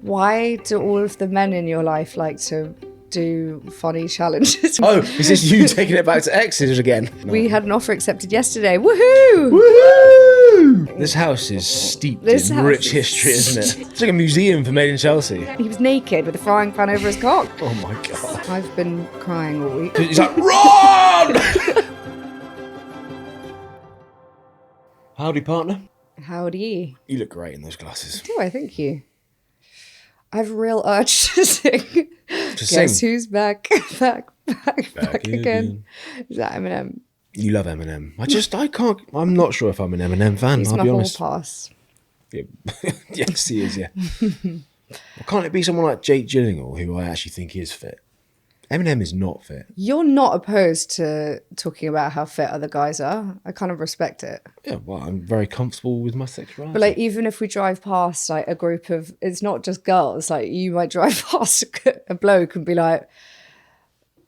Why do all of the men in your life like to do funny challenges? Oh, is this you taking it back to exes again? No. We had an offer accepted yesterday. Woohoo! Woohoo! This house is steeped in rich history, isn't it? It's like a museum for Made in Chelsea. He was naked with a frying pan over his cock. Oh my God. I've been crying all week. He's like, run! Howdy, partner. Howdy. You look great in those glasses. Do I? Thank you. I have a real urge to sing. Guess who's back again. Is that Eminem? You love Eminem. I'm not sure if I'm an Eminem fan, I'll be honest. He's my whole pass. Yeah. Yes, he is, yeah. Well, can't it be someone like Jake Gyllenhaal, who I actually think is fit? Eminem is not fit. You're not opposed to talking about how fit other guys are. I kind of respect it. Yeah, well, I'm very comfortable with my sexuality. But like, even if we drive past like a group of, it's not just girls, like you might drive past a bloke and be like,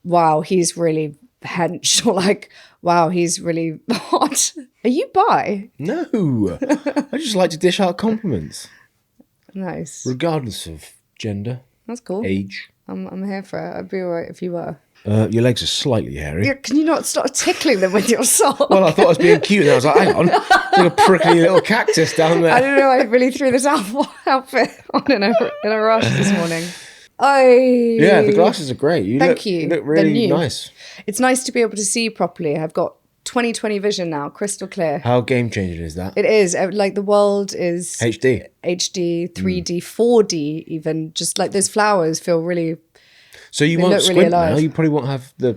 wow, he's really hench, or like, wow, he's really hot. Are you bi? No. I just like to dish out compliments. Nice. Regardless of gender. That's cool. Age. I'm here for it. I'd be all right if you were. Your legs are slightly hairy. Yeah, can you not start tickling them with your sock? Well, I thought I was being cute, and I was like, hang on, there's a prickly little cactus down there. I don't know, I really threw this outfit on in a rush this morning. Yeah, the glasses are great. You look really nice. It's nice to be able to see properly. I've got 20/20 vision now, crystal clear. How game-changing is that? It is. Like, the world is... HD, 3D, 4D even. Just like those flowers feel really... So you won't squint now? You probably won't have the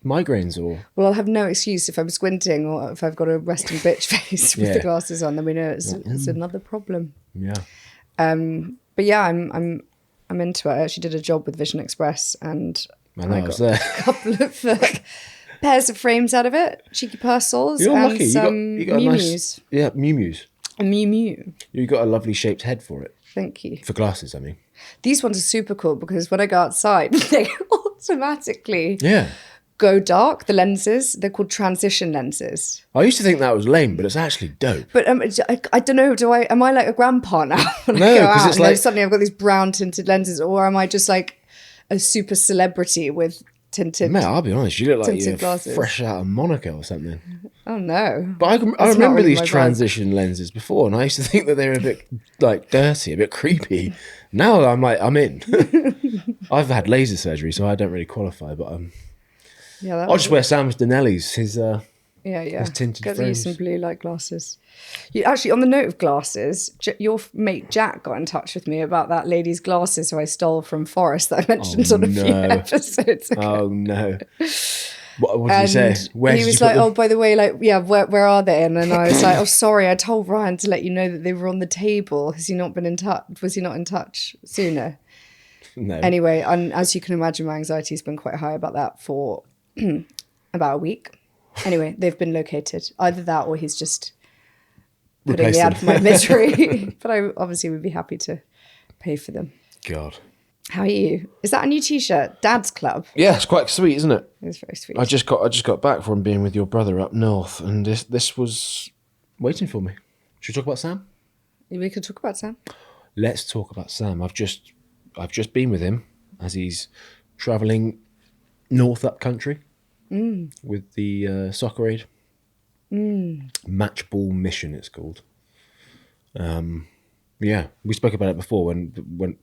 migraines or... Well, I'll have no excuse if I'm squinting or if I've got a resting bitch face with the glasses on. Then we know it's another problem. Yeah. But yeah, I'm into it. I actually did a job with Vision Express and I was there. A couple of pairs of frames out of it, cheeky parcels. You're and lucky. Some you got a Mew-Mews. Yeah, Mew-Mews. A Mew-Mew. You got a lovely shaped head for it. Thank you. For glasses, I mean. These ones are super cool because when I go outside, they automatically go dark. The lenses, they're called transition lenses. I used to think that was lame, but it's actually dope. But I don't know. Am I like a grandpa now? When no, because it's like suddenly I've got these brown tinted lenses, or am I just like a super celebrity with tinted? Mate, I'll be honest. You look like you're glasses. Fresh out of Monaco or something. Oh no! But I remember these transition lenses before, and I used to think that they were a bit like dirty, a bit creepy. Now I'm like, I'm in. I've had laser surgery, so I don't really qualify. But I'll just wear Sam Donnelly's his tinted Get frames. you some blue light glasses. You actually, on the note of glasses, your mate Jack got in touch with me about that lady's glasses who I stole from Forrest that I mentioned on a few episodes ago. Oh no. What did he say? Where he was like, oh, by the way, like, yeah, where are they? And then I was like, oh, sorry, I told Ryan to let you know that they were on the table. Has he not been in touch? Was he not in touch sooner? No. Anyway, and as you can imagine, my anxiety has been quite high about that for about a week. Anyway, they've been located. Either that or he's just putting me out of my misery. But I obviously would be happy to pay for them. God. How are you? Is that a new T-shirt? Dad's Club. Yeah, it's quite sweet, isn't it? It's very sweet. I just got back from being with your brother up north, and this was waiting for me. Should we talk about Sam? We could talk about Sam. Let's talk about Sam. I've just been with him as he's travelling north up country with the soccer aid. Match ball mission, it's called. Yeah, we spoke about it before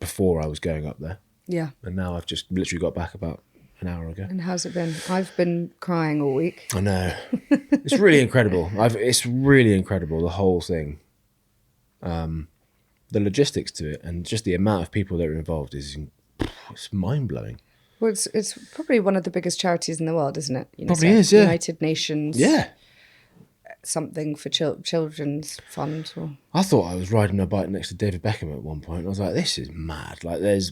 before I was going up there. Yeah. And now I've just literally got back about an hour ago. And how's it been? I've been crying all week. I know. It's really incredible. It's really incredible, the whole thing. The logistics to it and just the amount of people that are involved it's mind-blowing. Well, it's probably one of the biggest charities in the world, isn't it? Probably is, yeah. United Nations. Yeah. Something for children's fund. Or... I thought I was riding a bike next to David Beckham at one point. I was like, this is mad. Like, there's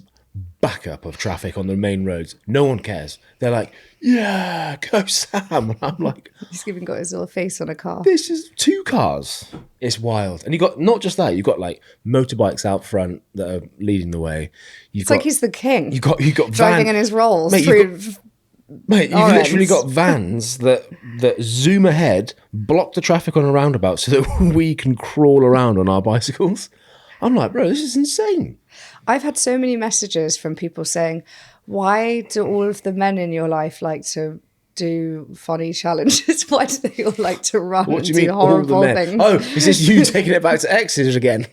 backup of traffic on the main roads. No one cares. They're like, yeah, go Sam. And I'm like... He's even got his little face on a car. This is 2 cars. It's wild. And you got, not just that, you've got like motorbikes out front that are leading the way. It's like he's the king. You got driving in his Rolls. Mate, you've literally got vans that zoom ahead, block the traffic on a roundabout so that we can crawl around on our bicycles. I'm like, bro, this is insane. I've had so many messages from people saying, why do all of the men in your life like to do funny challenges? Why do they all like to run What do and you do mean, all the horrible men? things? Oh, is this you taking it back to exes again?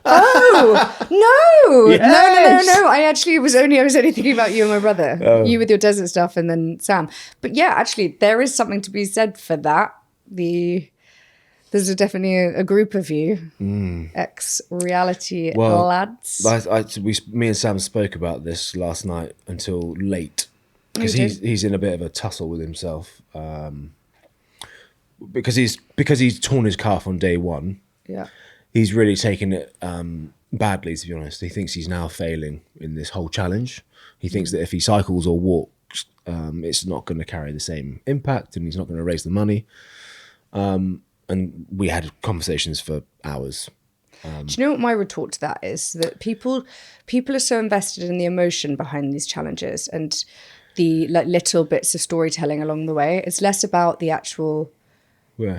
Oh, no. Yes. No. I was only thinking about you and my brother. You with your desert stuff and then Sam. But yeah, actually, there is something to be said for that. There's definitely a group of you, ex-reality lads. Me and Sam spoke about this last night until late. Because he's in a bit of a tussle with himself. Because he's torn his calf on day one. Yeah. He's really taken it badly, to be honest. He thinks he's now failing in this whole challenge. He thinks that if he cycles or walks, it's not going to carry the same impact and he's not going to raise the money. And we had conversations for hours. Do you know what my retort to that is? That people are so invested in the emotion behind these challenges and the little bits of storytelling along the way. It's less about the actual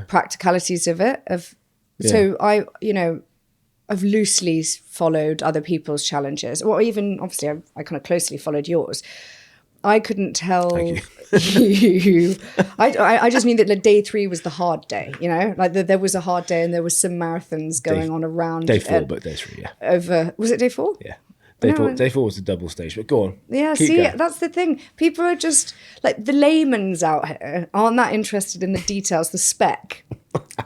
practicalities of it. So I've loosely followed other people's challenges, or even obviously I kind of closely followed yours. I couldn't tell you. I just knew that day 3 was the hard day, like there was a hard day and there was some marathons going on around. Day 4, but day 3, yeah. Was it day 4? Yeah. Day 4 was the double stage, but go on. Yeah, that's the thing. People are just, like, the layman's out here aren't that interested in the details, the spec.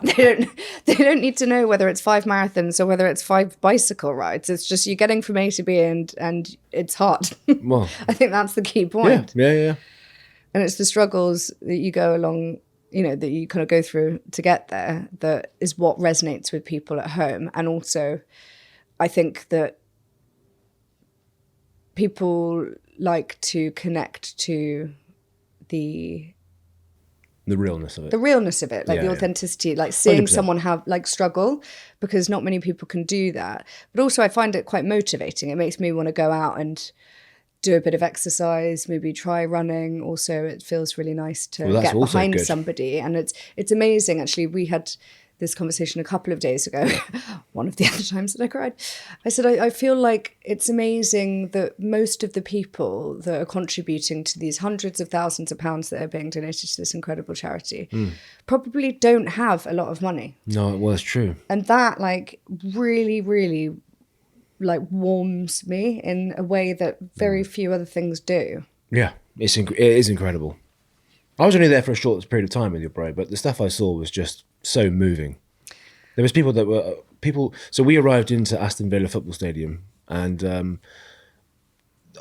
They don't need to know whether it's 5 marathons or whether it's 5 bicycle rides. It's just you're getting from A to B and it's hard. Well, I think that's the key point. Yeah. And it's the struggles that you go along, that you kind of go through to get there that is what resonates with people at home. And also, I think that people like to connect to the realness of it. The realness of it, like the authenticity, like seeing 100%. Someone have struggle, because not many people can do that. But also I find it quite motivating. It makes me want to go out and do a bit of exercise, maybe try running. Also, it feels really nice to get behind somebody. And it's amazing. Actually, we had this conversation a couple of days ago, one of the other times that I cried. I said, I feel like it's amazing that most of the people that are contributing to these hundreds of thousands of pounds that are being donated to this incredible charity probably don't have a lot of money. No, it was true. And that really, really warms me in a way that very few other things do. Yeah, it is incredible. I was only there for a short period of time with your bro, but the stuff I saw was just so moving. There was people. So we arrived into Aston Villa football stadium, and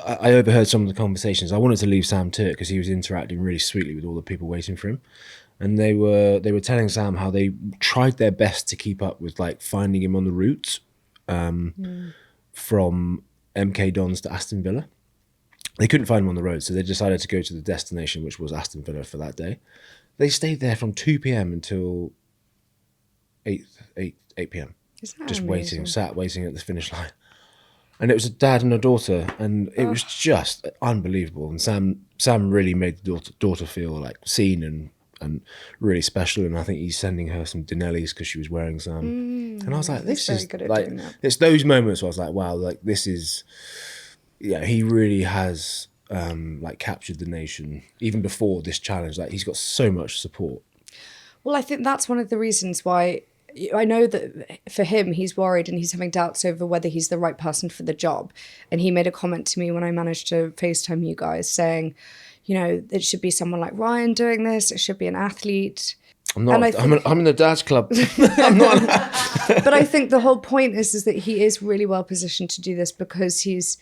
I overheard some of the conversations. I wanted to leave Sam to it because he was interacting really sweetly with all the people waiting for him, and they were telling Sam how they tried their best to keep up with finding him on the route from MK Dons to Aston Villa. They couldn't find him on the road, so they decided to go to the destination, which was Aston Villa, for that day. They stayed there from 2 p.m. until 8 p.m. Just waiting at the finish line. And it was a dad and a daughter, and it was just unbelievable. And Sam really made the daughter feel seen and really special. And I think he's sending her some Denellis because she was wearing some. And I was like, this is doing that. It's those moments where I was like, wow, this is. Yeah, he really has captured the nation even before this challenge. He's got so much support. Well, I think that's one of the reasons why I know that for him, he's worried and he's having doubts over whether he's the right person for the job. And he made a comment to me when I managed to FaceTime you guys saying, it should be someone like Ryan doing this. It should be an athlete. I'm in the dad's club. I'm not. But I think the whole point is that he is really well positioned to do this because he's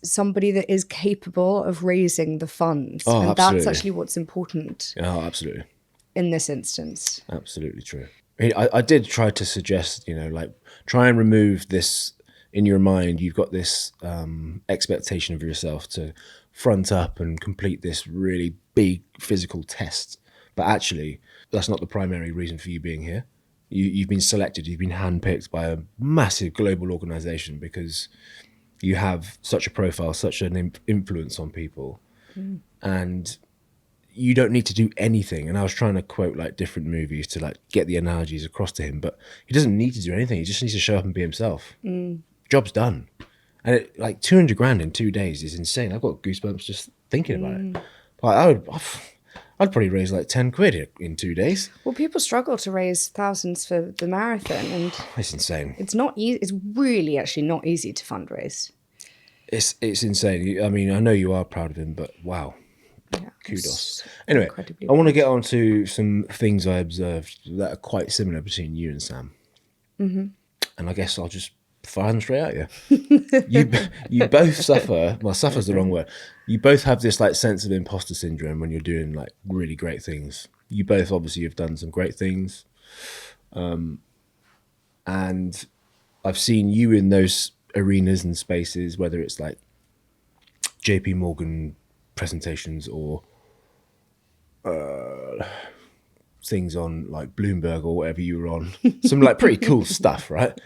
somebody that is capable of raising the funds. Oh, and absolutely. That's actually what's important. Oh, absolutely. In this instance. Absolutely true. I did try to suggest, try and remove this in your mind. You've got this expectation of yourself to front up and complete this really big physical test. But actually, that's not the primary reason for you being here. You've been selected, you've been handpicked by a massive global organization because you have such a profile, such an influence on people. And you don't need to do anything. And I was trying to quote different movies to get the analogies across to him, but he doesn't need to do anything. He just needs to show up and be himself. Job's done. And it, like 200 grand in 2 days is insane. I've got goosebumps just thinking about it. Like I'd probably raise like 10 quid in 2 days. Well, people struggle to raise thousands for the marathon, and it's insane. It's not easy. It's really actually not easy to fundraise. It's insane. I mean, I know you are proud of him, but wow. Yeah, kudos. Anyway, I want to get on to some things I observed that are quite similar between you and Sam. Mm-hmm. And I guess I'll just fire them straight at you. You both suffer. Well, suffer's the wrong word. You both have this like sense of imposter syndrome when you're doing like really great things. You both obviously have done some great things, and I've seen you in those arenas and spaces, whether it's like JP Morgan presentations or things on like Bloomberg or whatever you were on. Some like pretty cool stuff, right?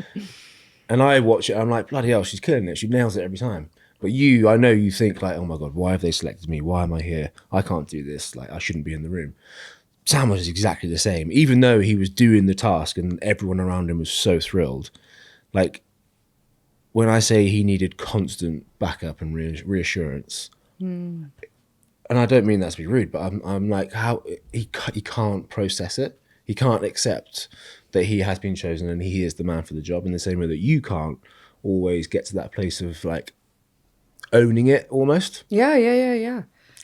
And I watch it, I'm like, bloody hell, she's killing it. She nails it every time. But you, I know you think like, oh my God, why have they selected me? Why am I here? I can't do this. Like, I shouldn't be in the room. Sam was exactly the same. Even though he was doing the task and everyone around him was so thrilled. Like, when I say he needed constant backup and reassurance, and I don't mean that to be rude, but I'm like, how he can't process it. He can't accept that he has been chosen and he is the man for the job, in the same way that you can't always get to that place of like owning it almost. Yeah.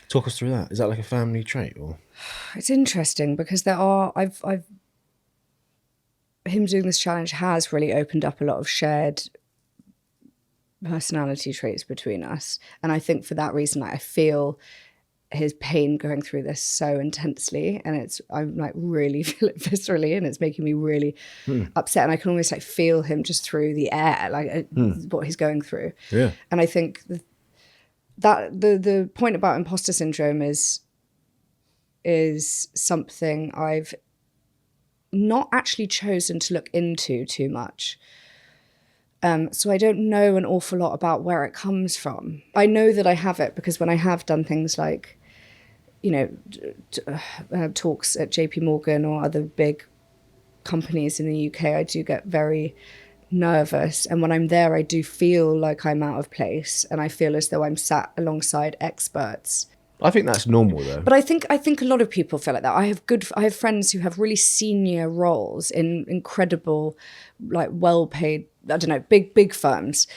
Talk us through that. Is that like a family trait or? It's interesting because him doing this challenge has really opened up a lot of shared personality traits between us. And I think for that reason, I feel his pain going through this so intensely, and I'm like really feel it viscerally, and it's making me really upset, and I can almost like feel him just through the air, like what he's going through. Yeah. And I think that the point about imposter syndrome is something I've not actually chosen to look into too much. So I don't know an awful lot about where it comes from. I know that I have it because when I have done things like, talks at JP Morgan or other big companies in the UK, I do get very nervous. And when I'm there, I do feel like I'm out of place, and I feel as though I'm sat alongside experts. I think that's normal though. But I think a lot of people feel like that. I have friends who have really senior roles in incredible, like well-paid, I don't know, big firms.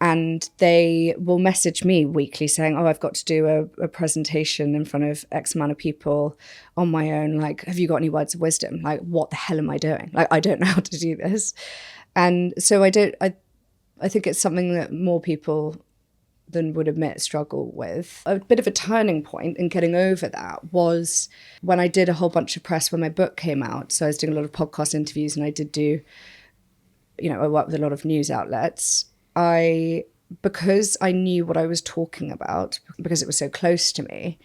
And they will message me weekly saying, oh, I've got to do a presentation in front of X amount of people on my own. Like, have you got any words of wisdom? Like, what the hell am I doing? Like, I don't know how to do this. And so I think it's something that more people than would admit struggle with. A bit of a turning point in getting over that was when I did a whole bunch of press when my book came out. So I was doing a lot of podcast interviews, and I did do, I worked with a lot of news outlets. Because I knew what I was talking about, because it was so close to me,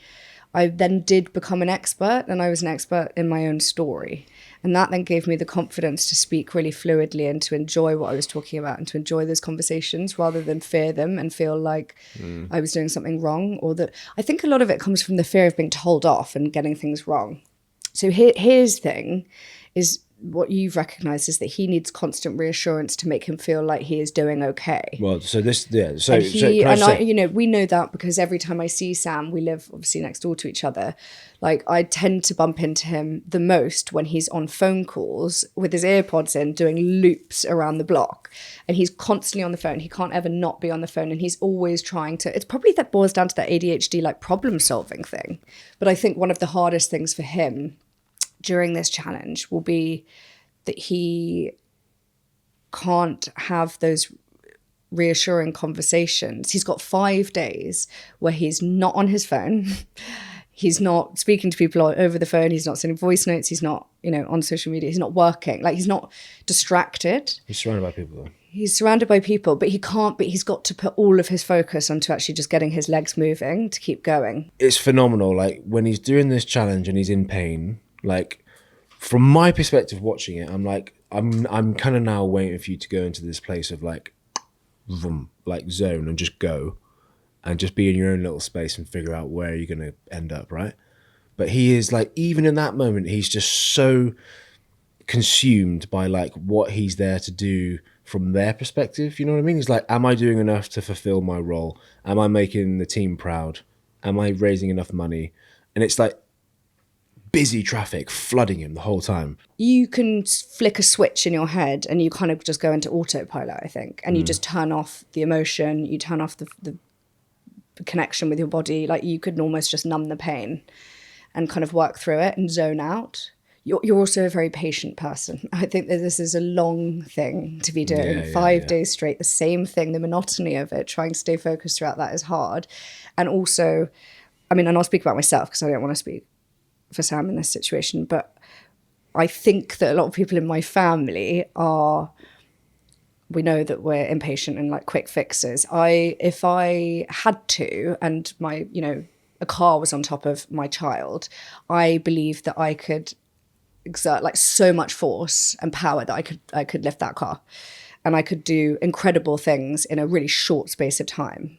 I then did become an expert, and I was an expert in my own story. And that then gave me the confidence to speak really fluidly and to enjoy what I was talking about and to enjoy those conversations rather than fear them and feel like I was doing something wrong, or that I think a lot of it comes from the fear of being told off and getting things wrong. So his thing is, what you've recognized is that he needs constant reassurance to make him feel like he is doing okay. Well, so this, yeah. We know that because every time I see Sam, we live obviously next door to each other. Like, I tend to bump into him the most when he's on phone calls with his earpods in, doing loops around the block, and he's constantly on the phone. He can't ever not be on the phone, and he's always trying to. It's probably that boils down to that ADHD like problem solving thing. But I think one of the hardest things for him during this challenge will be that he can't have those reassuring conversations. He's got 5 days where he's not on his phone. He's not speaking to people over the phone. He's not sending voice notes. He's not, on social media. He's not working. Like, he's not distracted. He's surrounded by people though. He's surrounded by people, but he's got to put all of his focus onto actually just getting his legs moving to keep going. It's phenomenal. Like, when he's doing this challenge and he's in pain, like, from my perspective watching it, I'm like, I'm kind of now waiting for you to go into this place of like, vroom, like zone, and just go and just be in your own little space and figure out where you're going to end up, right? But he is like, even in that moment, he's just so consumed by like what he's there to do from their perspective. You know what I mean? He's like, am I doing enough to fulfill my role? Am I making the team proud? Am I raising enough money? And it's like busy traffic flooding him the whole time. You can flick a switch in your head and you kind of just go into autopilot, I think. And you just turn off the emotion, you turn off the connection with your body. Like you could almost just numb the pain and kind of work through it and zone out. You're also a very patient person. I think that this is a long thing to be doing. 5 days straight, the same thing, the monotony of it, trying to stay focused throughout that is hard. And also, I mean, and I'll speak about myself because I don't want to speak for Sam in this situation, but I think that a lot of people in my family we know that we're impatient and like quick fixes. If I had to, and my, a car was on top of my child, I believe that I could exert like so much force and power that I could lift that car, and I could do incredible things in a really short space of time.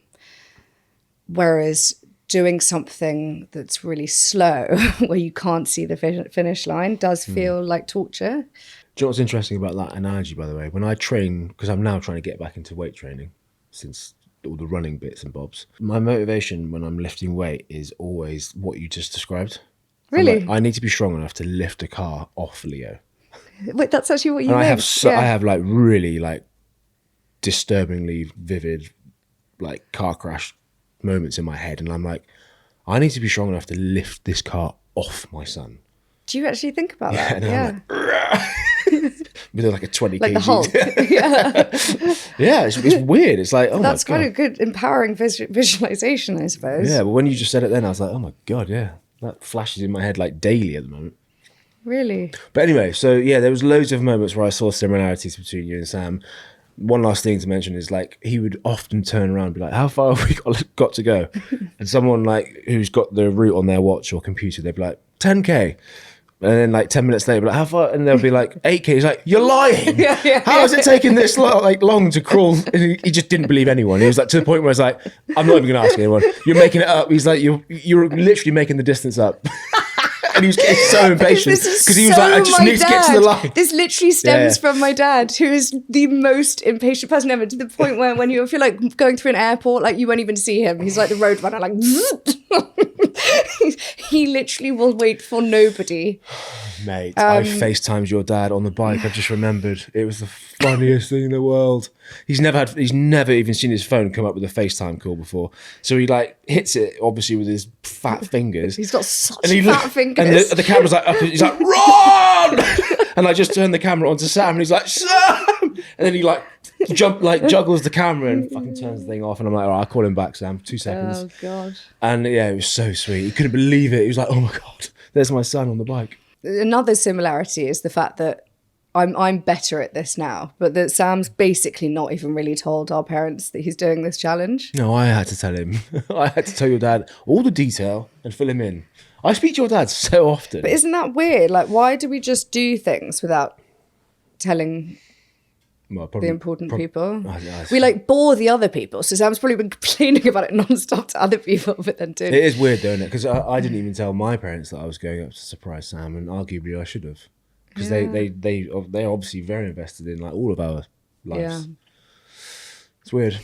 Whereas doing something that's really slow, where you can't see the finish line, does feel like torture. Do you know what's interesting about that analogy, by the way? When I train, because I'm now trying to get back into weight training since all the running bits and bobs, my motivation when I'm lifting weight is always what you just described. Really? Like, I need to be strong enough to lift a car off Leo. Wait, that's actually what you and think? I have like really like disturbingly vivid like car crash moments in my head, and I'm like, I need to be strong enough to lift this car off my son. Do you actually think about that? Yeah. With like a 20 like kg. The Hulk. Yeah, it's weird. It's like, oh that's my God. quite a good empowering visualization, I suppose. Yeah, but when you just said it then, I was like, oh my God, yeah. That flashes in my head like daily at the moment. Really? But anyway, so yeah, there was loads of moments where I saw similarities between you and Sam. One last thing to mention is like he would often turn around and be like, how far have we got to go? And someone like who's got the route on their watch or computer, they'd be like, 10K. And then like 10 minutes later, like, how far? And they'll be like, 8K. He's like, you're lying. How has it taken this long to crawl? And he just didn't believe anyone. He was like to the point where it's like, I'm not even going to ask anyone. You're making it up. He's like, you're literally making the distance up. And he was getting so impatient because he was like, I just need to get to the line. This literally stems from my dad, who is the most impatient person ever, to the point where when you feel like going through an airport, like you won't even see him. He's like the road runner, like he literally will wait for nobody. Mate, I FaceTimed your dad on the bike. I just remembered. It was the funniest thing in the world. He's never even seen his phone come up with a FaceTime call before. So he like hits it obviously with his fat fingers. He's got such fat fingers. And the camera's like up. He's like, run! And I just turned the camera onto Sam, and he's like, Sam! And then he like juggles the camera and fucking turns the thing off. And I'm like, all right, I'll call him back, Sam. 2 seconds. Oh God. And yeah, it was so sweet. He couldn't believe it. He was like, oh my God, there's my son on the bike. Another similarity is the fact that I'm better at this now, but that Sam's basically not even really told our parents that he's doing this challenge. No, I had to tell him. I had to tell your dad all the detail and fill him in. I speak to your dad so often. But isn't that weird? Like, why do we just do things without telling the important people? We like bore the other people. So Sam's probably been complaining about it nonstop to other people, but then doing it is weird, though, isn't it? Because I didn't even tell my parents that I was going up to surprise Sam, and arguably I should have, because they're obviously very invested in like all of our lives. Yeah. It's weird.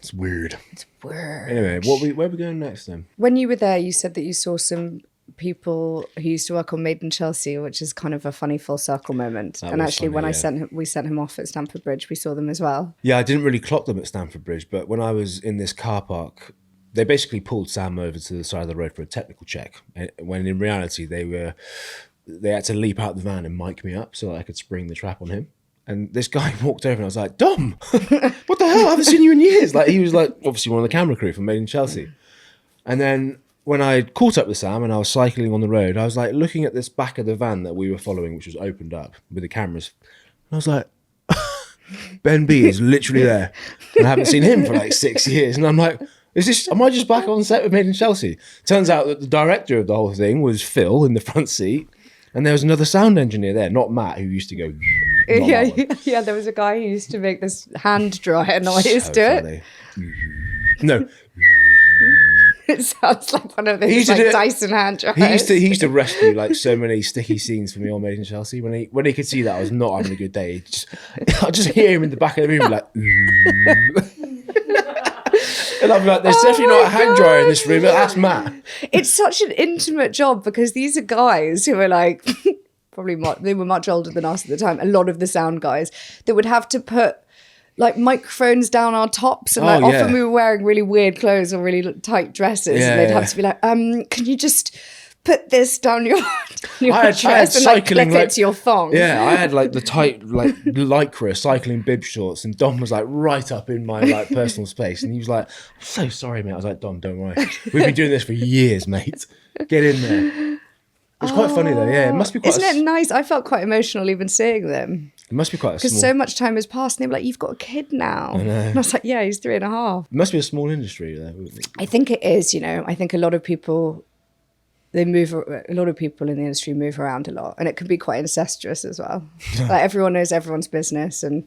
It's weird. Anyway, where are we going next then? When you were there, you said that you saw some people who used to work on Made in Chelsea, which is kind of a funny full circle moment. And actually, when we sent him off at Stamford Bridge, we saw them as well. Yeah, I didn't really clock them at Stamford Bridge, but when I was in this car park, they basically pulled Sam over to the side of the road for a technical check. When in reality, they had to leap out the van and mic me up so that I could spring the trap on him. And this guy walked over and I was like, Dom, what the hell? I haven't seen you in years. Like, he was like, obviously one of the camera crew from Made in Chelsea. And then when I caught up with Sam and I was cycling on the road, I was like looking at this back of the van that we were following, which was opened up with the cameras. And I was like, Ben B is literally there. And I haven't seen him for like 6 years. And I'm like, am I just back on set with Made in Chelsea? Turns out that the director of the whole thing was Phil in the front seat. And there was another sound engineer there, not Matt, who used to go. Yeah, there was a guy who used to make this hand dryer noise to it. No. It sounds like one of those like Dyson hand dryers. He used to rescue like so many sticky scenes from the Old Maid in Chelsea. When he could see that I was not having a good day, I just hear him in the back of the room like, and I'm like, there's definitely not a hand dryer in this room. That's Matt. It's such an intimate job because these are guys who are like, they were much older than us at the time. A lot of the sound guys that would have to put like microphones down our tops, and like often we were wearing really weird clothes or really tight dresses, and they'd have to be like, can you just put this down your dress and like clip it to your thong? Yeah, I had like the tight like lycra cycling bib shorts, and Dom was like right up in my like personal space, and he was like, "I'm so sorry, mate." I was like, "Dom, don't worry. We've been doing this for years, mate. Get in there." It was quite funny though. Yeah, it must be quite. Isn't it nice? I felt quite emotional even seeing them. It must be quite because so much time has passed, and they were like, "You've got a kid now." I know. And I was like, "Yeah, he's 3.5." It must be a small industry though. I think it is. You know, I think a lot of people. A lot of people in the industry move around a lot, and it can be quite incestuous as well. Like everyone knows everyone's business, and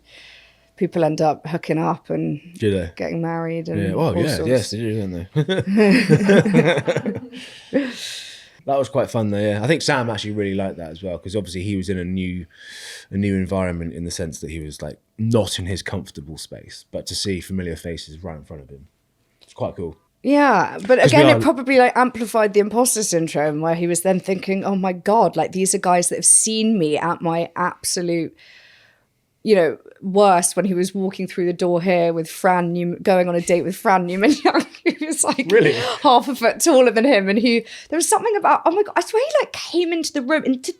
people end up hooking up and getting married. And yes, they do, don't they? That was quite fun though. Yeah, I think Sam actually really liked that as well, because obviously he was in a new environment in the sense that he was like not in his comfortable space, but to see familiar faces right in front of him, it's quite cool. Yeah, but again, it probably like amplified the imposter syndrome, where he was then thinking, "Oh my God, like these are guys that have seen me at my absolute, you know, worst." When he was walking through the door here with Fran Newman, going on a date with Fran Newman Young, who was like really half a foot taller than him, and there was something about, oh my God, I swear he like came into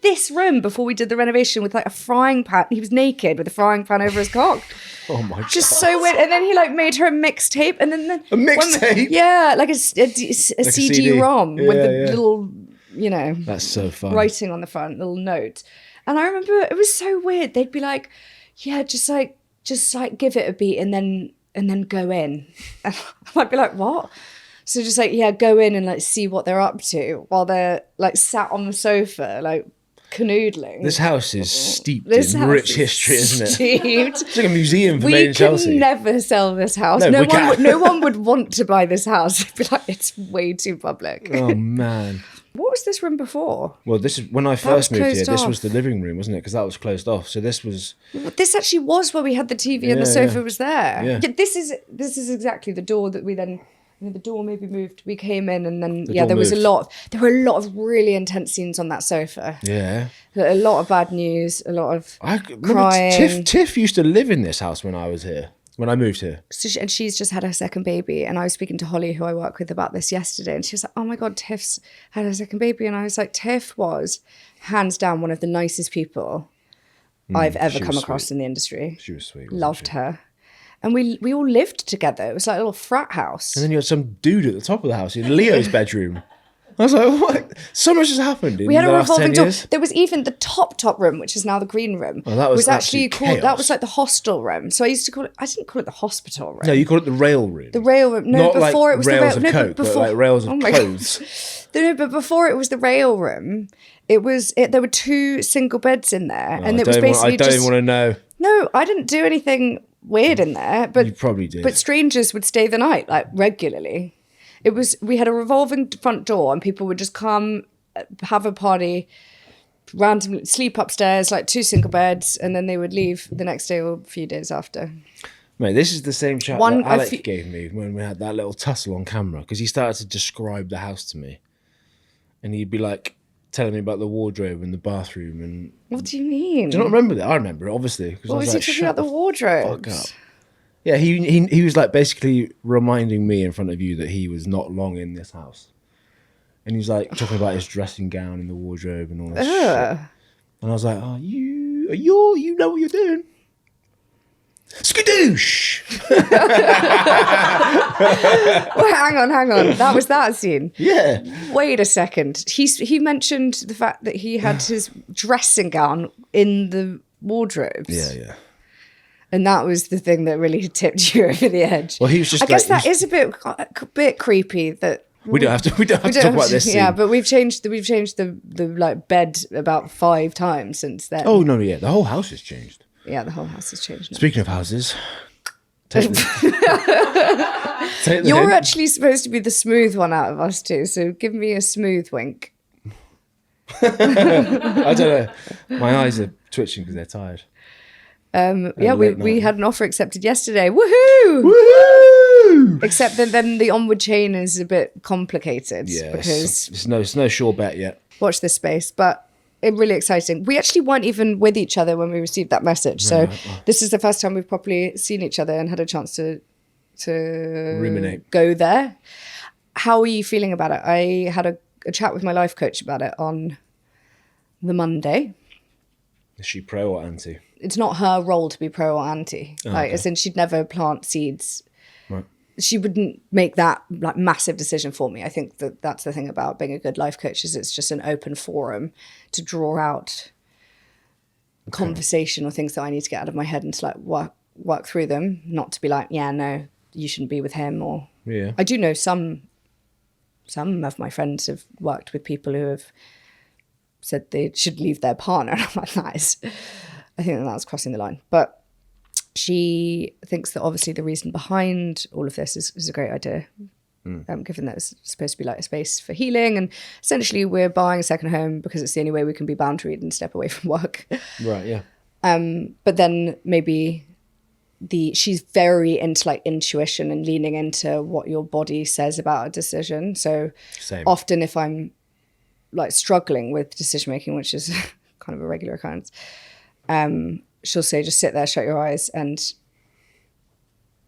this room before we did the renovation with like a frying pan. He was naked with a frying pan over his cock. Oh my God. Just so weird. And then he like made her a mixtape, and then a mixtape? Yeah, like a CD-ROM with the little, you know, that's so fun, writing on the front, little note. And I remember it was so weird. They'd be like, yeah, just like give it a beat and then go in. And I'd be like, what? So just like, yeah, go in and like see what they're up to while they're like sat on the sofa, like canoodling. This house is steeped in rich history, isn't it? It's like a museum for Made in Chelsea. We could never sell this house. No one would want to buy this house. It'd be like, it's way too public. Oh man. What was this room before? Well, this is when I first moved here. This was the living room, wasn't it? Because that was closed off. So this was. This actually was where we had the TV and the sofa was there. Yeah. This is exactly the door that we then. The door maybe moved. We came in, and then there was There were a lot of really intense scenes on that sofa. Yeah. A lot of bad news. A lot of crying. Tiff used to live in this house when I was here. When I moved here. And she's just had her second baby. And I was speaking to Holly, who I work with, about this yesterday. And she was like, oh my God, Tiff's had her second baby. And I was like, Tiff was hands down one of the nicest people I've ever come across in the industry. She was sweet. Loved her. And we all lived together. It was like a little frat house. And then you had some dude at the top of the house in Leo's bedroom. I was like, what? So much has happened in the last 10 years. There was even the top room, which is now the green room. Oh, that was actually called, that was like the hostel room. So I didn't call it the hospital room. No, you called it the rail room. The rail room. No, not before like it was rails the rail. of coke, but like rails of clothes. No, but before it was the rail room, there were 2 single beds in there. Oh, and it was basically I don't even want to know. No, I didn't do anything weird in there. But you probably did. But strangers would stay the night, like regularly. We had a revolving front door, and people would just come, have a party, randomly sleep upstairs, like 2 single beds, and then they would leave the next day or a few days after. Mate, this is the same chat that Alec gave me when we had that little tussle on camera, because he started to describe the house to me, and he'd be like telling me about the wardrobe and the bathroom. And what do you mean? Do you not remember that? I remember it, obviously. What was he talking about? The wardrobe? Fuck up. Yeah, he was like basically reminding me in front of you that he was not long in this house. And he was like talking about his dressing gown and the wardrobe and all that shit. And I was like, oh, you know what you're doing. Skadoosh! Well, hang on. That was that scene. Yeah. Wait a second. He mentioned the fact that he had his dressing gown in the wardrobes. Yeah. And that was the thing that really tipped you over the edge. Well, he was just. I guess that is a bit creepy. That we don't have to talk about this scene. Yeah, but we've changed the like bed about 5 times since then. Oh no, yeah, the whole house has changed. Yeah, the whole house has changed now. Speaking of houses, Take You're hint. actually supposed to be the smooth one out of us two, so give me a smooth wink. I don't know. My eyes are twitching because they're tired. We had an offer accepted yesterday. Woohoo! Woohoo! Except that then the onward chain is a bit complicated. Yeah, because it's no sure bet yet. Watch this space, but it's really exciting. We actually weren't even with each other when we received that message, so this is the first time we've properly seen each other and had a chance to ruminate, go there. How are you feeling about it? I had a chat with my life coach about it on the Monday. Is she pro or anti? It's not her role to be pro or anti. Okay. As in, she'd never plant seeds. Right. She wouldn't make that like massive decision for me. I think that's the thing about being a good life coach, is it's just an open forum to draw out conversation or things that I need to get out of my head and to like work through them, not to be like, yeah, no, you shouldn't be with him. Or I do know some of my friends have worked with people who have said they should leave their partner. I'm like, I think that's crossing the line. But she thinks that obviously the reason behind all of this is a great idea, given that it's supposed to be like a space for healing. And essentially we're buying a second home because it's the only way we can be boundaried and step away from work. Right, yeah. But then maybe she's very into like intuition and leaning into what your body says about a decision. So often if I'm like struggling with decision making, which is kind of a regular occurrence, she'll say, just sit there, shut your eyes and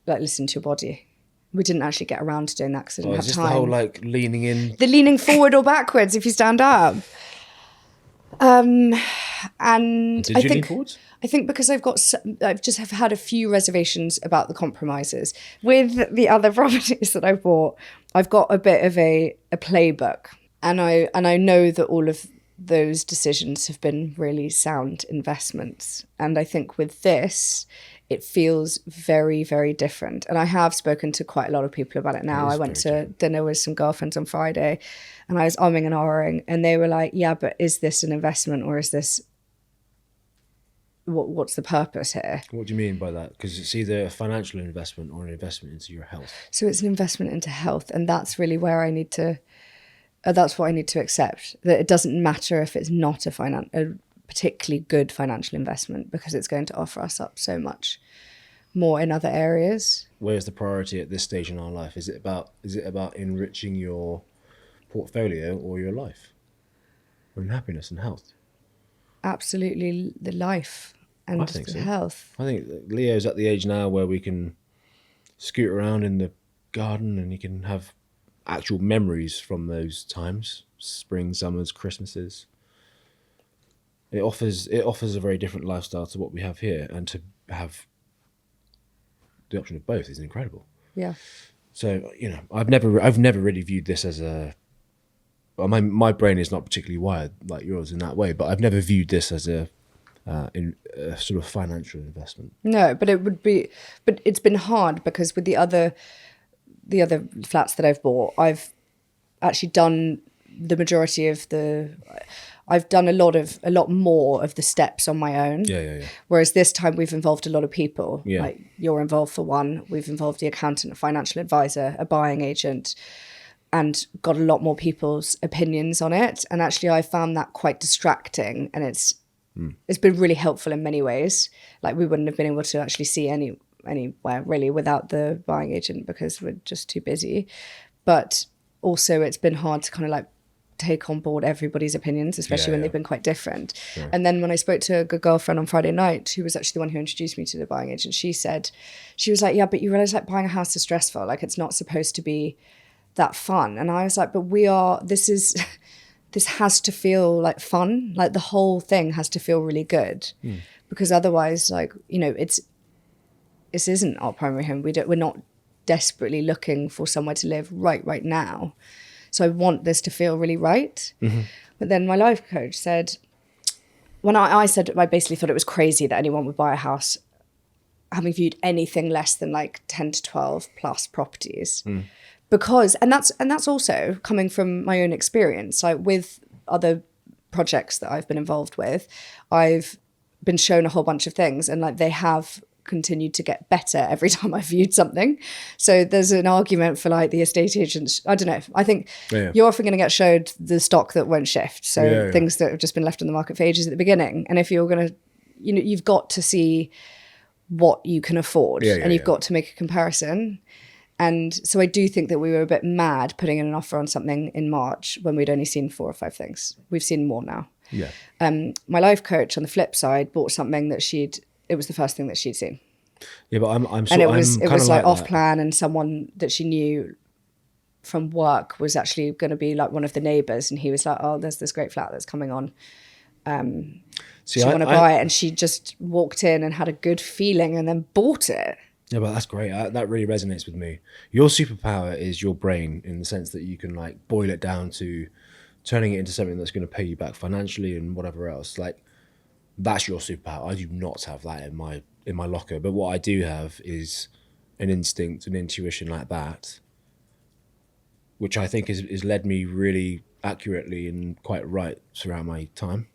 like listen to your body. We didn't actually get around to doing that because I didn't have time. The whole like leaning in? The leaning forward or backwards if you stand up. And did you lean forwards? I think because I've just had a few reservations about the compromises. With the other properties that I bought, I've got a bit of a playbook. And I know that all of those decisions have been really sound investments. And I think with this, it feels very, very different. And I have spoken to quite a lot of people about it now. I went to dinner with some girlfriends on Friday and I was umming and ahhing and they were like, yeah, but is this an investment or is this, what's the purpose here? What do you mean by that? Because it's either a financial investment or an investment into your health. So it's an investment into health. And that's really where I need to... that's what I need to accept, that it doesn't matter if it's not a particularly good financial investment because it's going to offer us up so much more in other areas. Where's the priority at this stage in our life? Is it about enriching your portfolio or your life? Or in happiness and health? Absolutely the life and the health. I think Leo's at the age now where we can scoot around in the garden and he can have actual memories from those times, spring, summers, Christmases. It offers a very different lifestyle to what we have here, and to have the option of both is incredible. Yeah. So I've never really viewed this as my brain is not particularly wired like yours in that way, but I've never viewed this as a sort of financial investment. No, but it's been hard because with the other flats that I've bought, I've actually done the majority of I've done a lot more of the steps on my own. Yeah. Whereas this time we've involved a lot of people. Yeah. Like you're involved for one. We've involved the accountant, a financial advisor, a buying agent, and got a lot more people's opinions on it. And actually I found that quite distracting, and it's been really helpful in many ways. Like we wouldn't have been able to actually see anywhere really without the buying agent because we're just too busy. But also it's been hard to kind of like take on board everybody's opinions, especially when they've been quite different. Sure. And then when I spoke to a good girlfriend on Friday night, who was actually the one who introduced me to the buying agent, she was like, yeah, but you realize like buying a house is stressful. Like it's not supposed to be that fun. And I was like, but this has to feel like fun. Like the whole thing has to feel really good because otherwise this isn't our primary home. We're not desperately looking for somewhere to live right now. So I want this to feel really right. Mm-hmm. But then my life coach said, when I said, I basically thought it was crazy that anyone would buy a house having viewed anything less than like 10 to 12 plus properties. Because, and that's also coming from my own experience. Like with other projects that I've been involved with, I've been shown a whole bunch of things and like they have continued to get better every time I viewed something. So there's an argument for like the estate agents. I don't know. I think you're often going to get showed the stock that won't shift. So things that have just been left on the market for ages at the beginning. And if you're going to, you've got to see what you can afford and you've got to make a comparison. And so I do think that we were a bit mad putting in an offer on something in March when we'd only seen 4 or 5 things. We've seen more now. Yeah. My life coach on the flip side bought something that it was the first thing that she'd seen. Yeah, but I'm and it was like off plan, and someone that she knew from work was actually going to be like one of the neighbours, and he was like, oh, there's this great flat that's coming on. Do you want to buy it? And she just walked in and had a good feeling and then bought it. Yeah, but that's great. That really resonates with me. Your superpower is your brain, in the sense that you can like boil it down to turning it into something that's going to pay you back financially and whatever else. Like, that's your superpower. I do not have that in my locker. But what I do have is an instinct, an intuition like that, which I think has led me really accurately and quite right throughout my time.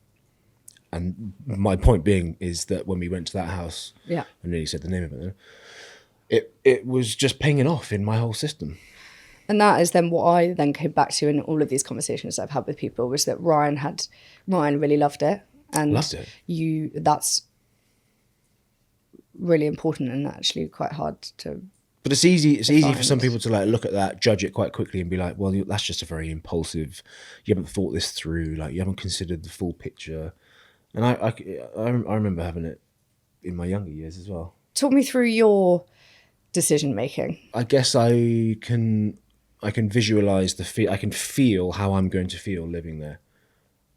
And my point being is that when we went to that house, I nearly said the name of it then, it was just pinging off in my whole system. And that is then what I then came back to in all of these conversations I've had with people, was that Ryan really loved it. And loved it. That's really important and actually quite hard to. But it's easy for some people to like look at that, judge it quite quickly and be like, well, that's just a very impulsive, you haven't thought this through, like you haven't considered the full picture. And I remember having it in my younger years as well. Talk me through your decision making. I guess I can visualize I can feel how I'm going to feel living there.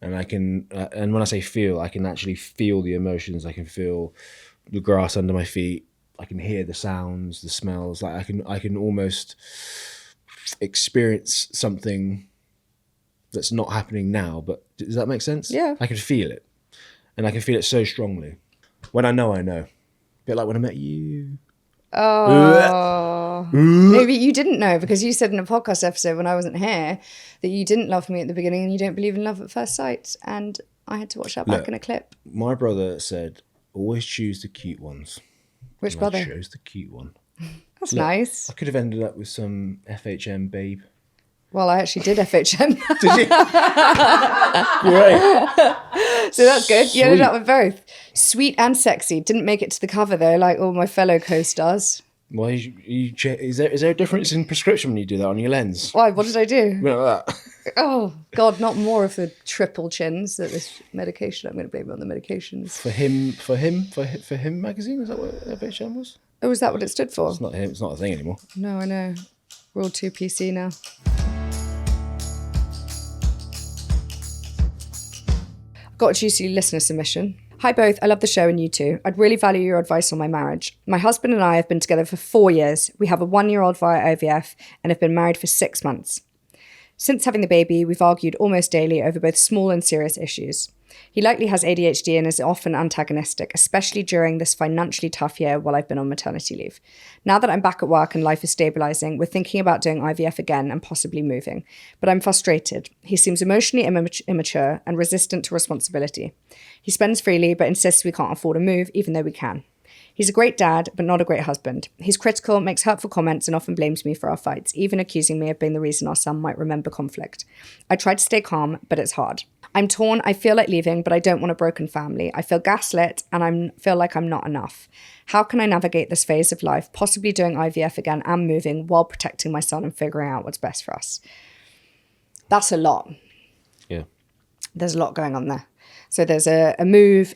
And I can, and when I say feel, I can actually feel the emotions. I can feel the grass under my feet. I can hear the sounds, the smells. Like I can almost experience something that's not happening now. But does that make sense? Yeah. I can feel it. And I can feel it so strongly. When I know, I know. A bit like when I met you. Oh, maybe you didn't know, because you said in a podcast episode when I wasn't here that you didn't love me at the beginning and you don't believe in love at first sight. And I had to watch that back in a clip. My brother said, always choose the cute ones. Which brother? I chose the cute one. That's nice. I could have ended up with some FHM babe. Well, I actually did FHM. Did you? Great. So that's good. You ended up with both. Sweet and sexy. Didn't make it to the cover though, like all my fellow co-stars. Why is there a difference in prescription when you do that on your lens? Why? What did I do? Like that. Oh God, not more of the triple chins that this medication. I'm going to blame it on the medications. For him magazine. Is that what FHM was? Oh, is that what it stood for? It's not him. It's not a thing anymore. No, I know. We're all too PC now. Got a juicy listener submission. Hi both, I love the show and you too. I'd really value your advice on my marriage. My husband and I have been together for 4 years. We have a 1-year-old via IVF and have been married for 6 months. Since having the baby, we've argued almost daily over both small and serious issues. He likely has ADHD and is often antagonistic, especially during this financially tough year while I've been on maternity leave. Now that I'm back at work and life is stabilising, we're thinking about doing IVF again and possibly moving. But I'm frustrated. He seems emotionally immature and resistant to responsibility. He spends freely but insists we can't afford a move even though we can. He's a great dad, but not a great husband. He's critical, makes hurtful comments, and often blames me for our fights, even accusing me of being the reason our son might remember conflict. I try to stay calm, but it's hard. I'm torn, I feel like leaving, but I don't want a broken family. I feel gaslit, and I feel like I'm not enough. How can I navigate this phase of life, possibly doing IVF again and moving, while protecting my son and figuring out what's best for us? That's a lot. Yeah. There's a lot going on there. So there's a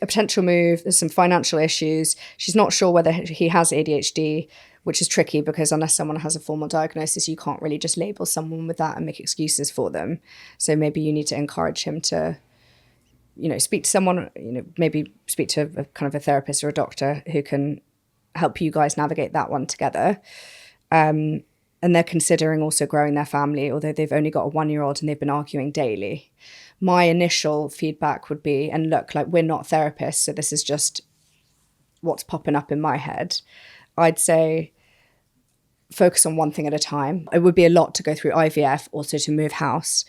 potential move, there's some financial issues. She's not sure whether he has ADHD, which is tricky because unless someone has a formal diagnosis, you can't really just label someone with that and make excuses for them. So maybe you need to encourage him to, speak to someone, maybe speak to a kind of a therapist or a doctor who can help you guys navigate that one together. And they're considering also growing their family, although they've only got a 1-year-old and they've been arguing daily. My initial feedback would be, and look, like we're not therapists, so this is just what's popping up in my head. I'd say focus on one thing at a time. It would be a lot to go through IVF, also to move house,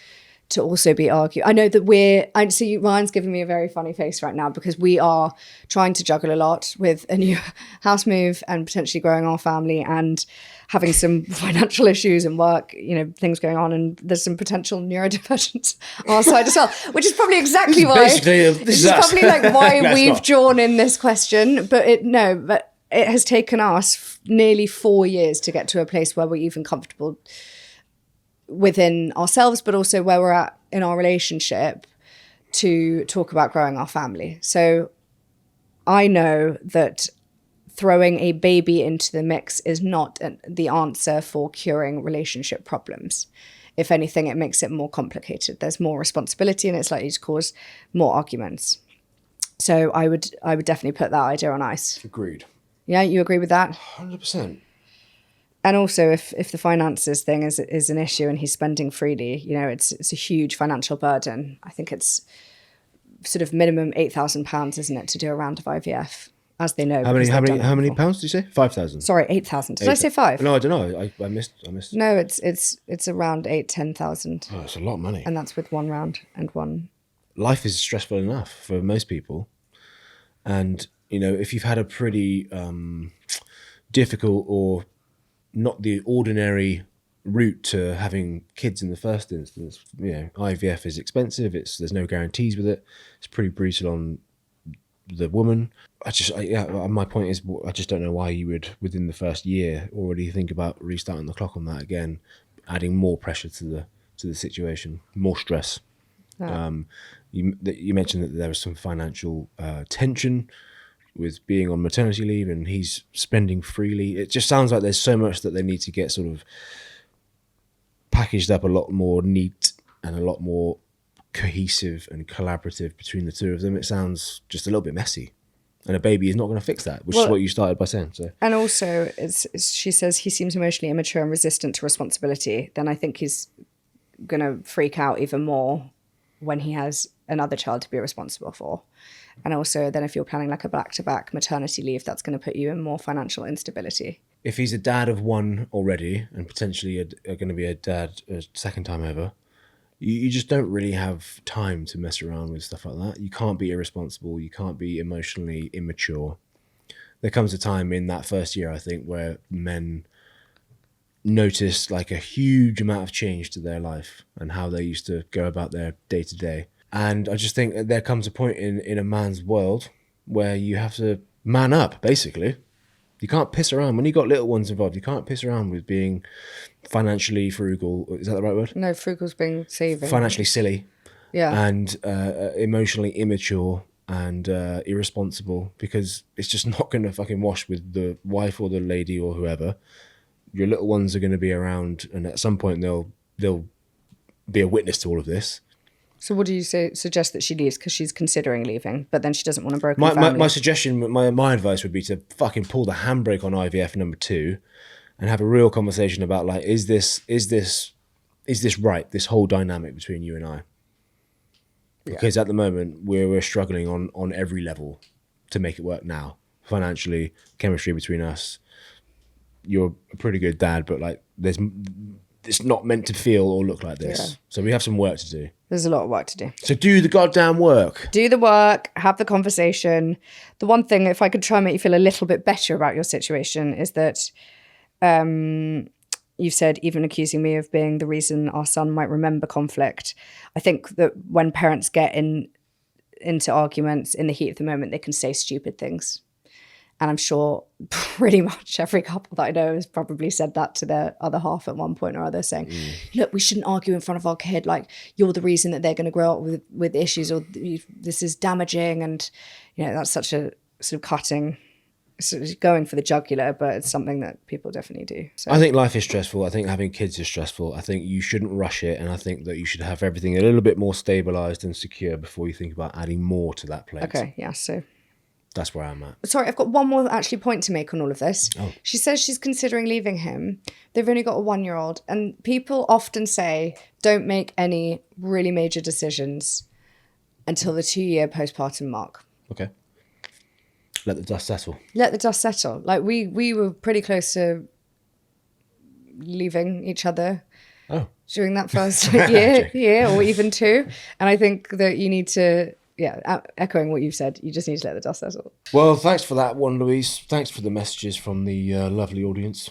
to also be argued. I know that Ryan's giving me a very funny face right now because we are trying to juggle a lot with a new house move and potentially growing our family and having some financial issues and work, things going on, and there's some potential neurodivergence on our side as well, which is probably exactly why. This is probably like why we've drawn in this question, but it has taken us nearly 4 years to get to a place where we're even comfortable within ourselves, but also where we're at in our relationship to talk about growing our family. So I know that throwing a baby into the mix is not the answer for curing relationship problems. If anything, it makes it more complicated. There's more responsibility and it's likely to cause more arguments. So I would definitely put that idea on ice. Agreed. Yeah, you agree with that? 100%. And also, if the finances thing is an issue and he's spending freely, it's a huge financial burden. I think it's sort of minimum £8,000, isn't it, to do a round of IVF, as they know. How many pounds did you say? 5,000. Sorry, 8,000. Did I say 5? No, I don't know. I missed. No, it's around 8,000-10,000. Oh, it's a lot of money. And that's with one round and one. Life is stressful enough for most people, and if you've had a pretty difficult or not the ordinary route to having kids in the first instance, IVF is expensive. There's no guarantees with it. It's pretty brutal on the woman. My point is, I just don't know why you would, within the first year, already think about restarting the clock on that again, adding more pressure to the situation, more stress. Yeah. You mentioned that there was some financial tension with being on maternity leave and he's spending freely. It just sounds like there's so much that they need to get sort of packaged up a lot more neat and a lot more cohesive and collaborative between the two of them. It sounds just a little bit messy. And a baby is not going to fix that, which is what you started by saying. So. And also, she says he seems emotionally immature and resistant to responsibility. Then I think he's going to freak out even more when he has another child to be responsible for. And also then if you're planning like a back-to-back maternity leave, that's going to put you in more financial instability. If he's a dad of one already and potentially going to be a dad a second time over, you just don't really have time to mess around with stuff like that. You can't be irresponsible. You can't be emotionally immature. There comes a time in that first year, I think, where men notice like a huge amount of change to their life and how they used to go about their day-to-day. And I just think that there comes a point in a man's world where you have to man up, basically. You can't piss around. When you've got little ones involved, you can't piss around with being financially frugal. Is that the right word? No, frugal's being saving. Financially silly. Yeah. And emotionally immature and irresponsible, because it's just not going to fucking wash with the wife or the lady or whoever. Your little ones are going to be around, and at some point they'll be a witness to all of this. So what do you suggest that she leaves because she's considering leaving, but then she doesn't want a broken family? My suggestion, my advice would be to fucking pull the handbrake on IVF number 2 and have a real conversation about like, is this right, this whole dynamic between you and I? Because at the moment we're struggling on every level to make it work now. Financially, chemistry between us. You're a pretty good dad, but like it's not meant to feel or look like this. Yeah. So we have some work to do. There's a lot of work to do. So do the goddamn work. Do the work, have the conversation. The one thing, if I could try and make you feel a little bit better about your situation, is that you've said, even accusing me of being the reason our son might remember conflict. I think that when parents get into arguments in the heat of the moment, they can say stupid things. And I'm sure pretty much every couple that I know has probably said that to their other half at one point or other, saying, look, we shouldn't argue in front of our kid. Like, you're the reason that they're going to grow up with issues, or this is damaging. And, that's such a sort of cutting, sort of going for the jugular, but it's something that people definitely do. So. I think life is stressful. I think having kids is stressful. I think you shouldn't rush it. And I think that you should have everything a little bit more stabilised and secure before you think about adding more to that plate. Okay, yeah, so... That's where I'm at. Sorry, I've got one more actually point to make on all of this. Oh. She says she's considering leaving him. They've only got a 1-year-old. And people often say, don't make any really major decisions until the 2-year postpartum mark. Okay. Let the dust settle. Let the dust settle. Like we were pretty close to leaving each other Oh. During that first year or even 2. And I think that you need to, echoing what you've said, you just need to let the dust settle. Well, thanks for that one, Louise. Thanks for the messages from the lovely audience.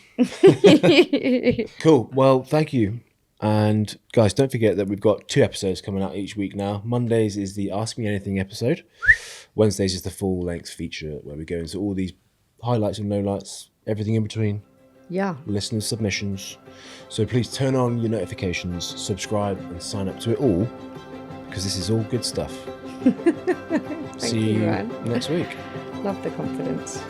Cool. Well, thank you. And guys, don't forget that we've got 2 episodes coming out each week now. Mondays is the Ask Me Anything episode. Wednesdays is the full-length feature where we go into all these highlights and lowlights, everything in between. Yeah. Listener submissions. So please turn on your notifications, subscribe, and sign up to it all, because this is all good stuff. See you Ryan. next week. Love the confidence.